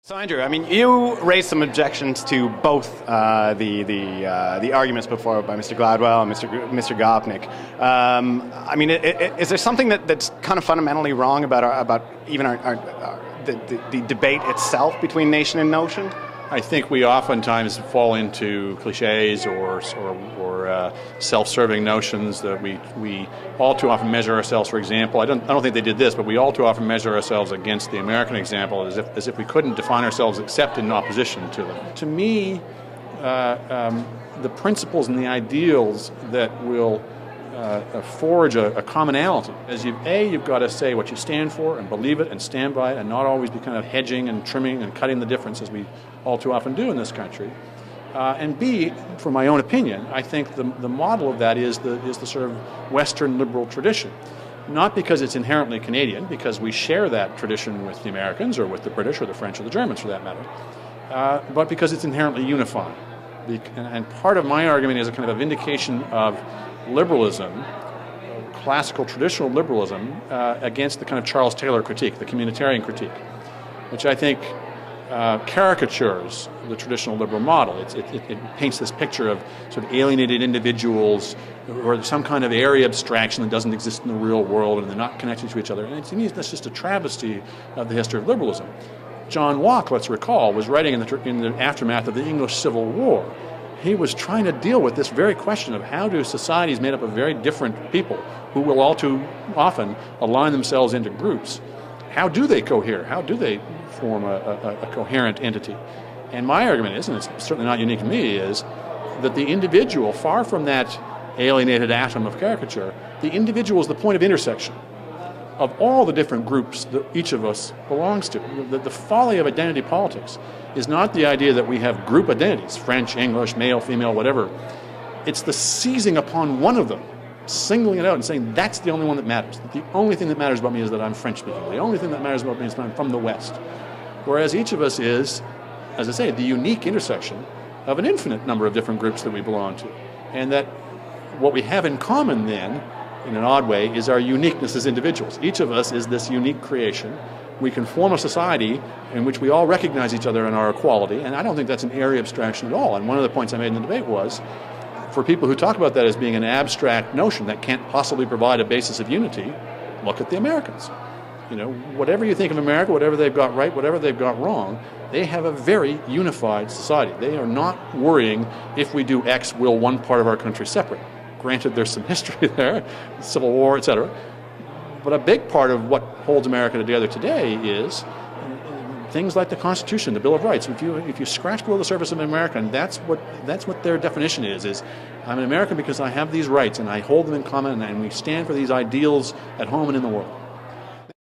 So Andrew, I mean, you raised some objections to both the arguments put forward by Mr. Gladwell and Mr. Gopnik. I mean, is there something that's kind of fundamentally wrong about even the debate itself between nation and notion? I think we oftentimes fall into cliches or self-serving notions that we all too often measure ourselves. For example, I don't think they did this, but we all too often measure ourselves against the American example as if we couldn't define ourselves except in opposition to them. To me, the principles and the ideals that will forge a commonality is you've got to say what you stand for and believe it and stand by it and not always be kind of hedging and trimming and cutting the difference as we all too often do in this country. And B, for my own opinion, I think the model of that is the sort of Western liberal tradition. Not because it's inherently Canadian, because we share that tradition with the Americans or with the British or the French or the Germans for that matter, but because it's inherently unifying. And part of my argument is a kind of a vindication of liberalism, classical traditional liberalism, against the kind of Charles Taylor critique, the communitarian critique, which I think caricatures the traditional liberal model. It paints this picture of sort of alienated individuals or some kind of area abstraction that doesn't exist in the real world and they're not connected to each other. And to me, that's just a travesty of the history of liberalism. John Locke, let's recall, was writing in the aftermath of the English Civil War. He was trying to deal with this very question of how do societies made up of very different people who will all too often align themselves into groups. How do they cohere? How do they form a coherent entity? And my argument is, and it's certainly not unique to me, is that the individual, far from that alienated atom of caricature, the individual is the point of intersection of all the different groups that each of us belongs to. The folly of identity politics is not the idea that we have group identities, French, English, male, female, whatever. It's the seizing upon one of them, singling it out and saying that's the only one that matters. The only thing that matters about me is that I'm French speaking. The only thing that matters about me is that I'm from the West. Whereas each of us is, as I say, the unique intersection of an infinite number of different groups that we belong to. And that what we have in common then, in an odd way, is our uniqueness as individuals. Each of us is this unique creation. We can form a society in which we all recognize each other in our equality, and I don't think that's an area abstraction at all. And one of the points I made in the debate was, for people who talk about that as being an abstract notion that can't possibly provide a basis of unity, look at the Americans. You know, whatever you think of America, whatever they've got right, whatever they've got wrong, they have a very unified society. They are not worrying if we do X, will one part of our country separate. Granted, there's some history there, Civil War, etc. But a big part of what holds America together today is things like the Constitution, the Bill of Rights. If you scratch below the surface of an American, that's what their definition is I'm an American because I have these rights and I hold them in common and we stand for these ideals at home and in the world.